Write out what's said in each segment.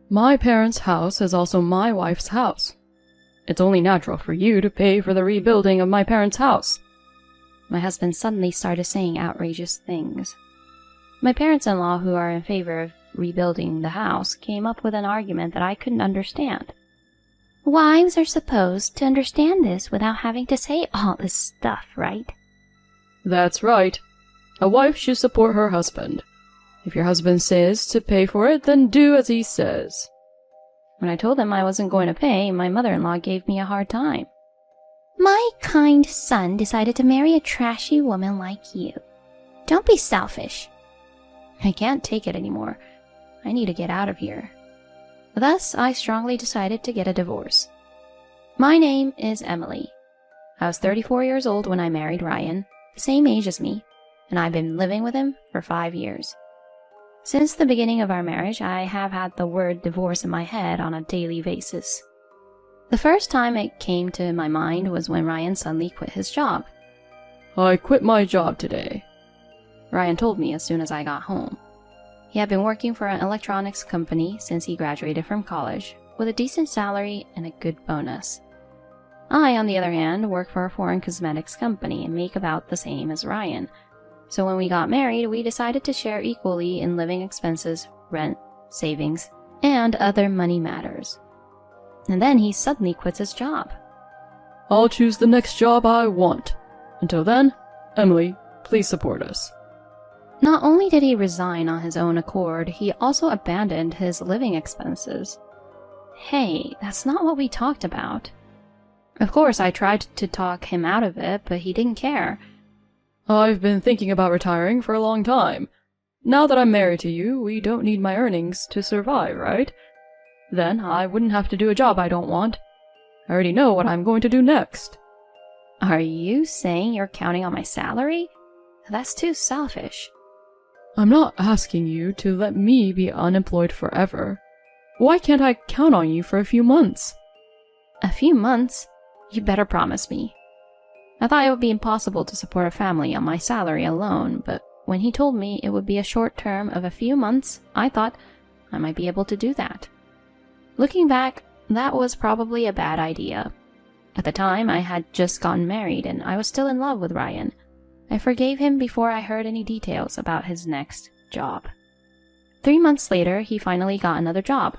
My parents' house is also my wife's house. It's only natural for you to pay for the rebuilding of my parents' house." My husband suddenly started saying outrageous things. My parents-in-law, who are in favor of rebuilding the house, came up with an argument that I couldn't understand. Wives are supposed to understand this without having to say all this stuff, right? That's right. A wife should support her husband. If your husband says to pay for it, then do as he says. When I told him I wasn't going to pay, my mother-in-law gave me a hard time. My kind son decided to marry a trashy woman like you. Don't be selfish. I can't take it anymore. I need to get out of here. Thus, I strongly decided to get a divorce. My name is Emily. I was 34 years old when I married Ryan, the same age as me, and I've been living with him for 5 years. Since the beginning of our marriage, I have had the word divorce in my head on a daily basis. The first time it came to my mind was when Ryan suddenly quit his job. "I quit my job today," Ryan told me as soon as I got home. He had been working for an electronics company since he graduated from college, with a decent salary and a good bonus. I, on the other hand, work for a foreign cosmetics company and make about the same as Ryan. So when we got married, we decided to share equally in living expenses, rent, savings, and other money matters. And then he suddenly quits his job. "I'll choose the next job I want. Until then, Emily, please support us." Not only did he resign on his own accord, he also abandoned his living expenses. Hey, that's not what we talked about. Of course, I tried to talk him out of it, but he didn't care. "I've been thinking about retiring for a long time. Now that I'm married to you, we don't need my earnings to survive, right? Then I wouldn't have to do a job I don't want. I already know what I'm going to do next." Are you saying you're counting on my salary? That's too selfish. "I'm not asking you to let me be unemployed forever. Why can't I count on you for a few months?" A few months? You better promise me. I thought it would be impossible to support a family on my salary alone, but when he told me it would be a short term of a few months, I thought I might be able to do that. Looking back, that was probably a bad idea. At the time, I had just gotten married and I was still in love with Ryan. I forgave him before I heard any details about his next job. 3 months later, he finally got another job.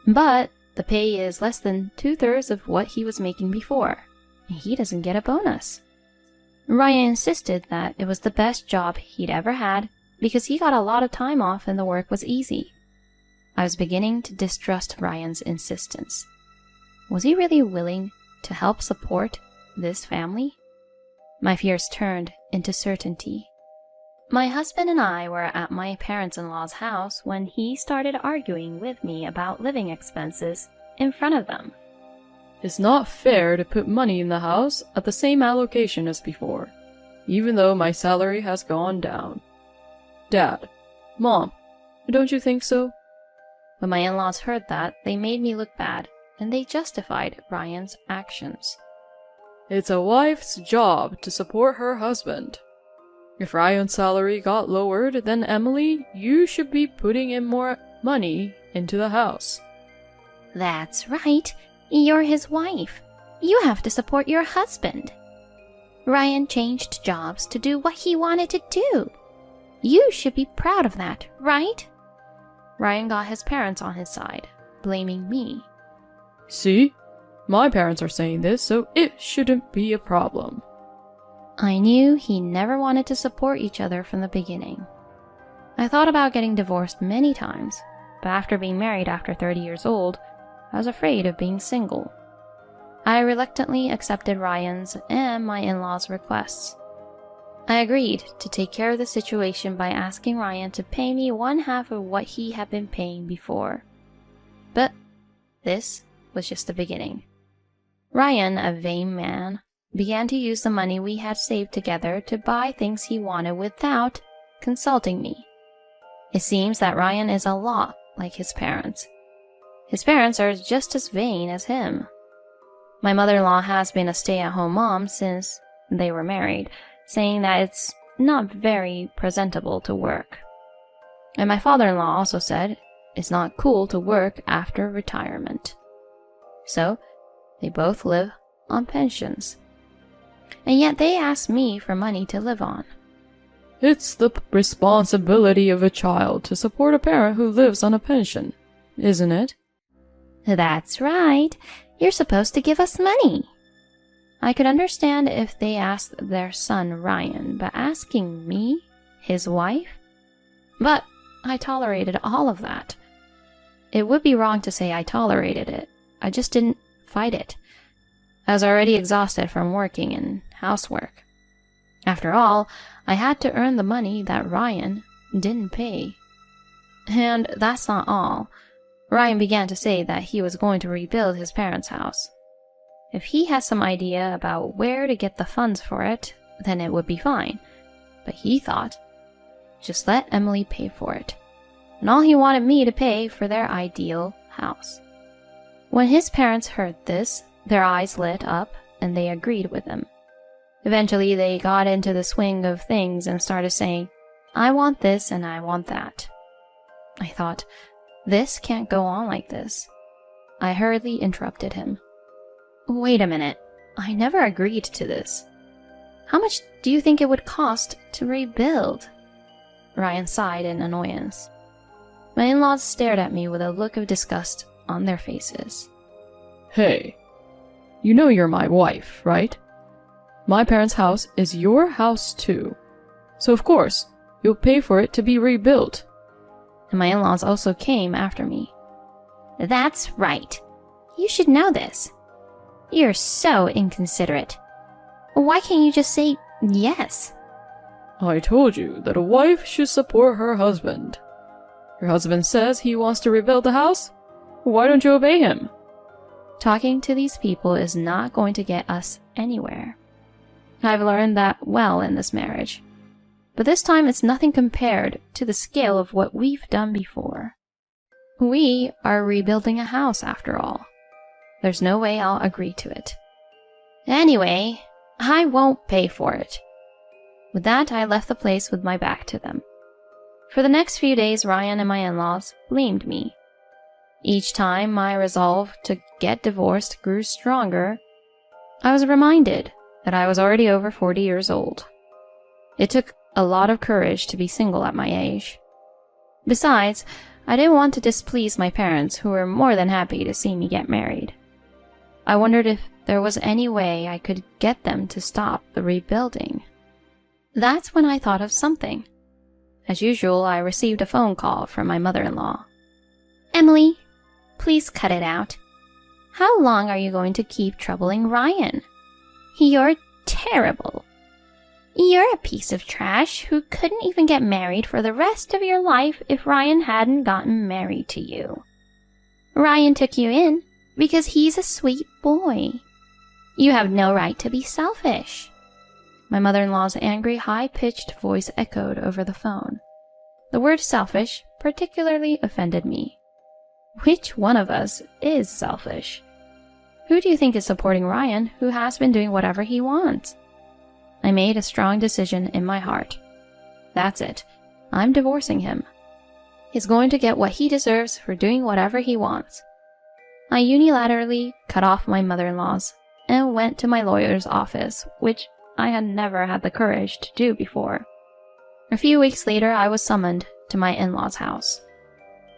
But the pay is less than 2/3 of what he was making before. He doesn't get a bonus. Ryan insisted that it was the best job he'd ever had because he got a lot of time off and the work was easy. I was beginning to distrust Ryan's insistence. Was he really willing to help support this family? My fears turned into certainty. My husband and I were at my parents-in-law's house when he started arguing with me about living expenses in front of them. "It's not fair to put money in the house at the same allocation as before, even though my salary has gone down. Dad, Mom, don't you think so?" When my in-laws heard that, they made me look bad, and they justified Ryan's actions. "It's a wife's job to support her husband. If Ryan's salary got lowered, then Emily, you should be putting in more money into the house." That's right. You're his wife. You have to support your husband. Ryan changed jobs to do what he wanted to do. You should be proud of that, right? Ryan got his parents on his side, blaming me. "See? My parents are saying this, so it shouldn't be a problem." I knew he never wanted to support each other from the beginning. I thought about getting divorced many times, but after being married after 30 years old, I was afraid of being single. I reluctantly accepted Ryan's and my in-laws' requests. I agreed to take care of the situation by asking Ryan to pay me 1/2 of what he had been paying before. But this was just the beginning. Ryan, a vain man, began to use the money we had saved together to buy things he wanted without consulting me. It seems that Ryan is a lot like his parents. His parents are just as vain as him. My mother-in-law has been a stay-at-home mom since they were married, saying that it's not very presentable to work. And my father-in-law also said it's not cool to work after retirement. So, they both live on pensions. And yet they ask me for money to live on. It's the responsibility of a child to support a parent who lives on a pension, isn't it? That's right. You're supposed to give us money. I could understand if they asked their son Ryan, but asking me, his wife? But I tolerated all of that. It would be wrong to say I tolerated it. I just didn't fight it. I was already exhausted from working and housework. After all, I had to earn the money that Ryan didn't pay. And that's not all. Ryan began to say that he was going to rebuild his parents' house. If he has some idea about where to get the funds for it, then it would be fine. But he thought, just let Emily pay for it. And all he wanted me to pay for their ideal house. When his parents heard this, their eyes lit up and they agreed with him. Eventually, they got into the swing of things and started saying, I want this and I want that. I thought, this can't go on like this. I hurriedly interrupted him. Wait a minute, I never agreed to this. How much do you think it would cost to rebuild? Ryan sighed in annoyance. My in-laws stared at me with a look of disgust on their faces. Hey, you know you're my wife, right? My parents' house is your house too. So of course, you'll pay for it to be rebuilt. And my in-laws also came after me. That's right. You should know this. You're so inconsiderate. Why can't you just say yes? I told you that a wife should support her husband. Your husband says he wants to rebuild the house? Why don't you obey him? Talking to these people is not going to get us anywhere. I've learned that well in this marriage. But this time it's nothing compared to the scale of what we've done before. We are rebuilding a house after all. There's no way I'll agree to it. Anyway, I won't pay for it. With that, I left the place with my back to them. For the next few days, Ryan and my in-laws blamed me. Each time my resolve to get divorced grew stronger, I was reminded that I was already over 40 years old. It took a lot of courage to be single at my age. Besides, I didn't want to displease my parents, who were more than happy to see me get married. I wondered if there was any way I could get them to stop the rebuilding. That's when I thought of something. As usual, I received a phone call from my mother-in-law. Emily, please cut it out. How long are you going to keep troubling Ryan? You're terrible. You're a piece of trash who couldn't even get married for the rest of your life if Ryan hadn't gotten married to you. Ryan took you in because he's a sweet boy. You have no right to be selfish. My mother-in-law's angry, high-pitched voice echoed over the phone. The word selfish particularly offended me. Which one of us is selfish? Who do you think is supporting Ryan, who has been doing whatever he wants? I made a strong decision in my heart. That's it. I'm divorcing him. He's going to get what he deserves for doing whatever he wants. I unilaterally cut off my mother-in-laws and went to my lawyer's office, which I had never had the courage to do before. A few weeks later, I was summoned to my in-laws' house.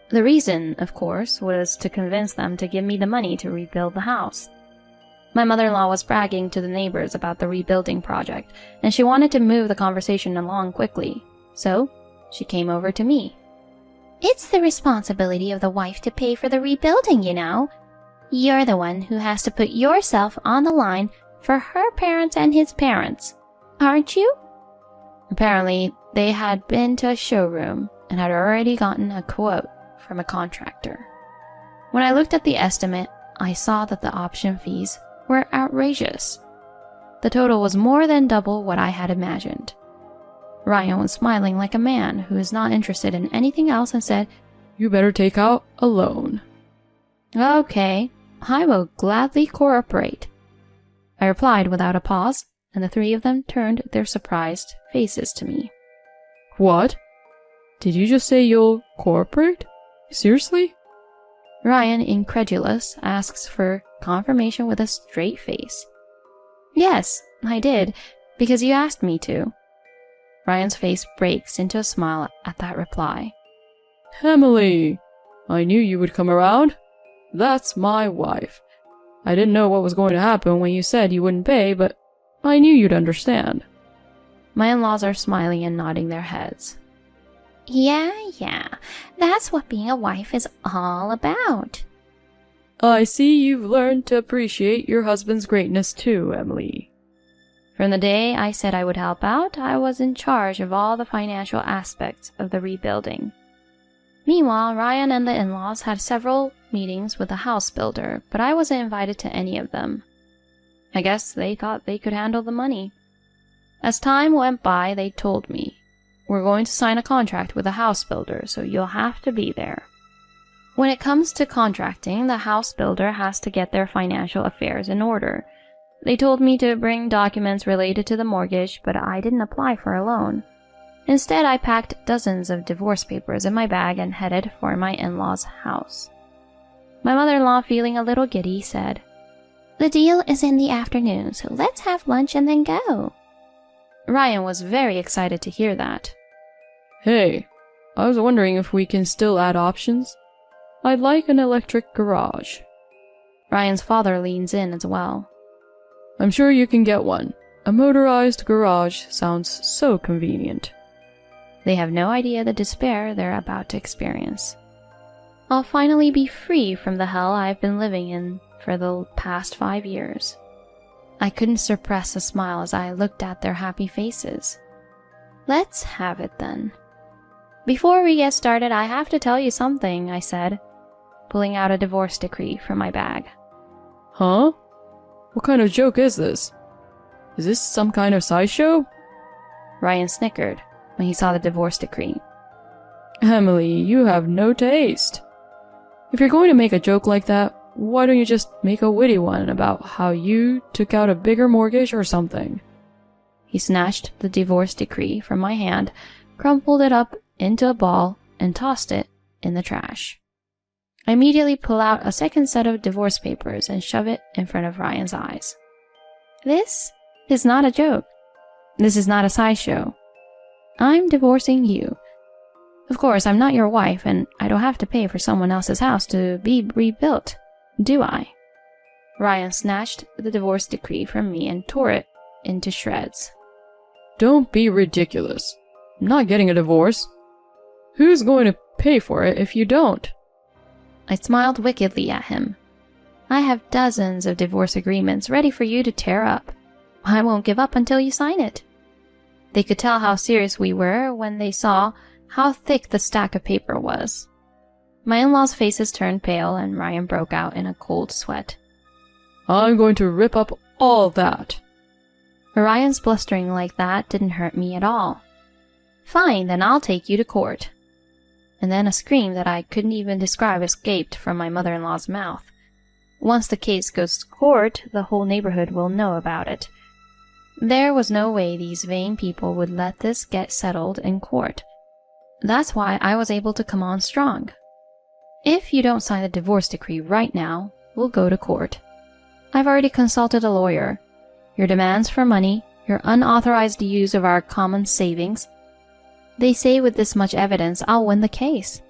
The reason, of course, was to convince them to give me the money to rebuild the house. My mother-in-law was bragging to the neighbors about the rebuilding project, and she wanted to move the conversation along quickly, so she came over to me. It's the responsibility of the wife to pay for the rebuilding, you know. You're the one who has to put yourself on the line for her parents and his parents, aren't you? Apparently, they had been to a showroom and had already gotten a quote from a contractor. When I looked at the estimate, I saw that the option fees were outrageous. The total was more than double what I had imagined. Ryan was smiling like a man who is not interested in anything else and said, You better take out a loan. Okay, I will gladly cooperate. I replied without a pause, and the three of them turned their surprised faces to me. What? Did you just say you'll cooperate? Seriously? Ryan, incredulous, asks for confirmation with a straight face. Yes, I did, because you asked me to. Ryan's face breaks into a smile at that reply. Emily, I knew you would come around. That's my wife. I didn't know what was going to happen when you said you wouldn't pay, but I knew you'd understand. My in-laws are smiling and nodding their heads. Yeah, that's what being a wife is all about. I see you've learned to appreciate your husband's greatness too, Emily. From the day I said I would help out, I was in charge of all the financial aspects of the rebuilding. Meanwhile, Ryan and the in-laws had several meetings with the house builder, but I wasn't invited to any of them. I guess they thought they could handle the money. As time went by, they told me, "We're going to sign a contract with the house builder, so you'll have to be there." When it comes to contracting, the house builder has to get their financial affairs in order. They told me to bring documents related to the mortgage, but I didn't apply for a loan. Instead, I packed dozens of divorce papers in my bag and headed for my in-laws' house. My mother-in-law, feeling a little giddy, said, "The deal is in the afternoon, so let's have lunch and then go." Ryan was very excited to hear that. Hey, I was wondering if we can still add options. I'd like an electric garage. Ryan's father leans in as well. I'm sure you can get one. A motorized garage sounds so convenient. They have no idea the despair they're about to experience. I'll finally be free from the hell I've been living in for the past 5 years. I couldn't suppress a smile as I looked at their happy faces. Let's have it then. Before we get started, I have to tell you something, I said, pulling out a divorce decree from my bag. Huh? What kind of joke is this? Is this some kind of sideshow? Ryan snickered when he saw the divorce decree. Emily, you have no taste. If you're going to make a joke like that, why don't you just make a witty one about how you took out a bigger mortgage or something? He snatched the divorce decree from my hand, crumpled it up into a ball, and tossed it in the trash. I immediately pull out a second set of divorce papers and shove it in front of Ryan's eyes. This is not a joke. This is not a sideshow. I'm divorcing you. Of course, I'm not your wife, and I don't have to pay for someone else's house to be rebuilt, do I? Ryan snatched the divorce decree from me and tore it into shreds. Don't be ridiculous. I'm not getting a divorce. Who's going to pay for it if you don't? I smiled wickedly at him. I have dozens of divorce agreements ready for you to tear up. I won't give up until you sign it. They could tell how serious we were when they saw how thick the stack of paper was. My in-laws' faces turned pale and Ryan broke out in a cold sweat. I'm going to rip up all that. Ryan's blustering like that didn't hurt me at all. Fine, then I'll take you to court. And then a scream that I couldn't even describe escaped from my mother-in-law's mouth. Once the case goes to court, the whole neighborhood will know about it. There was no way these vain people would let this get settled in court. That's why I was able to come on strong. If you don't sign the divorce decree right now, we'll go to court. I've already consulted a lawyer. Your demands for money, your unauthorized use of our common savings. They say with this much evidence, I'll win the case.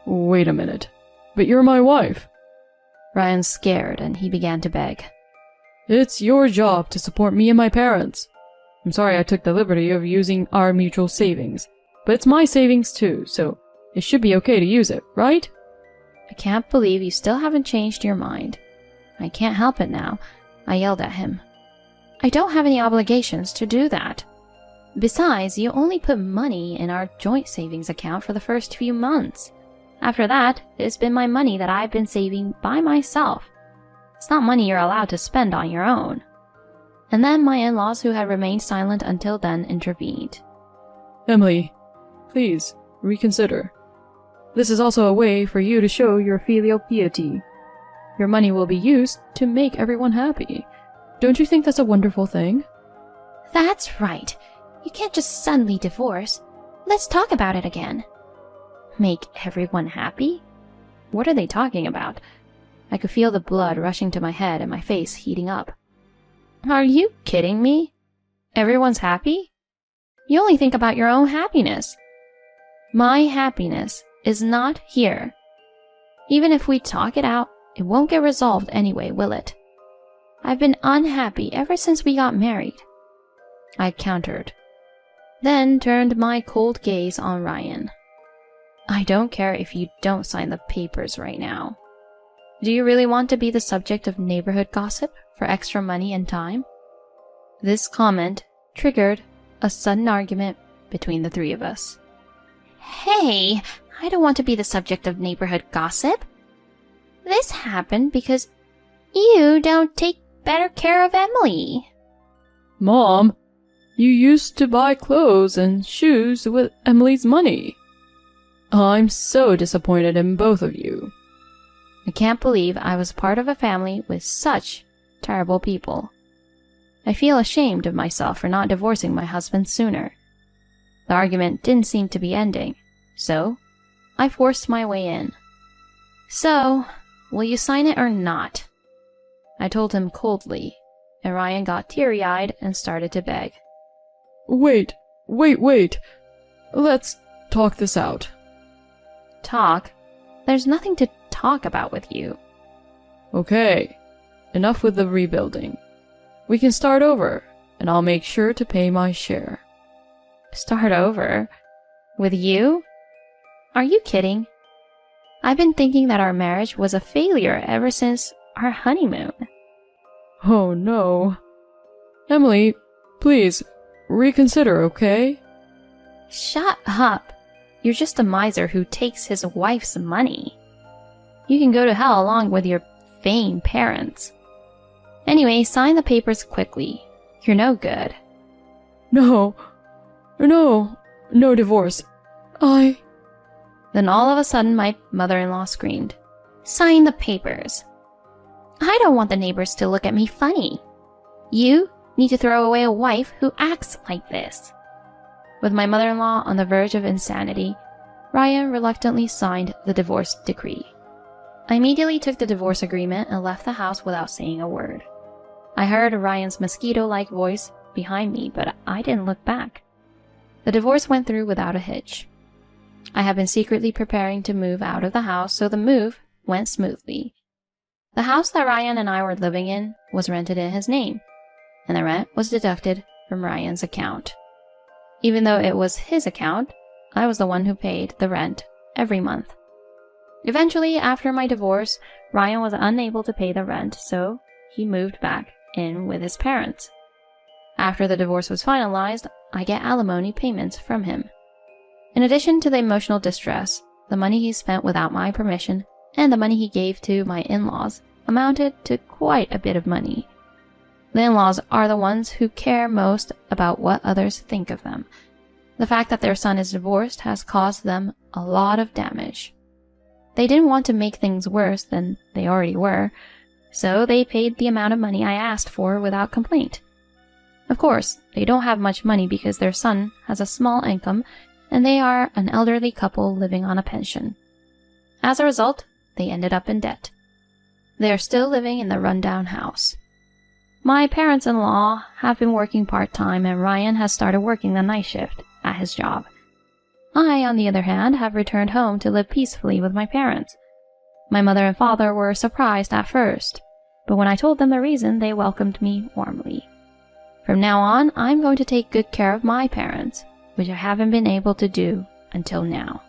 Wait a minute. But you're my wife. Ryan's scared and he began to beg. It's your job to support me and my parents. I'm sorry I took the liberty of using our mutual savings, but it's my savings too, so it should be okay to use it, right? I can't believe you still haven't changed your mind. I can't help it now, I yelled at him. I don't have any obligations to do that. Besides, you only put money in our joint savings account for the first few months. After that, it's been my money that I've been saving by myself. It's not money you're allowed to spend on your own. And then my in-laws, who had remained silent until then, intervened. Emily, please, reconsider. This is also a way for you to show your filial piety. Your money will be used to make everyone happy. Don't you think that's a wonderful thing? That's right. You can't just suddenly divorce. Let's talk about it again. Make everyone happy? What are they talking about? I could feel the blood rushing to my head and my face heating up. Are you kidding me? Everyone's happy? You only think about your own happiness. My happiness is not here. Even if we talk it out, it won't get resolved anyway, will it? I've been unhappy ever since we got married. I countered, then turned my cold gaze on Ryan. I don't care if you don't sign the papers right now. Do you really want to be the subject of neighborhood gossip for extra money and time? This comment triggered a sudden argument between the three of us. Hey, I don't want to be the subject of neighborhood gossip. This happened because you don't take better care of Emily. Mom, you used to buy clothes and shoes with Emily's money. I'm so disappointed in both of you. I can't believe I was part of a family with such terrible people. I feel ashamed of myself for not divorcing my husband sooner. The argument didn't seem to be ending, so I forced my way in. So, will you sign it or not? I told him coldly, and Ryan got teary-eyed and started to beg. Wait. Let's talk this out. Talk? There's nothing to talk about with you. Okay, enough with the rebuilding. We can start over, and I'll make sure to pay my share. Start over? With you? Are you kidding? I've been thinking that our marriage was a failure ever since our honeymoon. Oh no. Emily, please, reconsider, okay? Shut up. You're just a miser who takes his wife's money. You can go to hell along with your vain parents. Anyway, sign the papers quickly. You're no good. No divorce. Then all of a sudden my mother-in-law screamed, "Sign the papers." I don't want the neighbors to look at me funny. You need to throw away a wife who acts like this. With my mother-in-law on the verge of insanity, Ryan reluctantly signed the divorce decree. I immediately took the divorce agreement and left the house without saying a word. I heard Ryan's mosquito-like voice behind me, but I didn't look back. The divorce went through without a hitch. I had been secretly preparing to move out of the house, so the move went smoothly. The house that Ryan and I were living in was rented in his name, and the rent was deducted from Ryan's account. Even though it was his account, I was the one who paid the rent every month. Eventually, after my divorce, Ryan was unable to pay the rent, so he moved back in with his parents. After the divorce was finalized, I get alimony payments from him. In addition to the emotional distress, the money he spent without my permission and the money he gave to my in-laws amounted to quite a bit of money. The in-laws are the ones who care most about what others think of them. The fact that their son is divorced has caused them a lot of damage. They didn't want to make things worse than they already were, so they paid the amount of money I asked for without complaint. Of course, they don't have much money because their son has a small income and they are an elderly couple living on a pension. As a result, they ended up in debt. They are still living in the rundown house. My parents-in-law have been working part-time and Ryan has started working the night shift at his job. I, on the other hand, have returned home to live peacefully with my parents. My mother and father were surprised at first, but when I told them the reason, they welcomed me warmly. From now on, I'm going to take good care of my parents, which I haven't been able to do until now.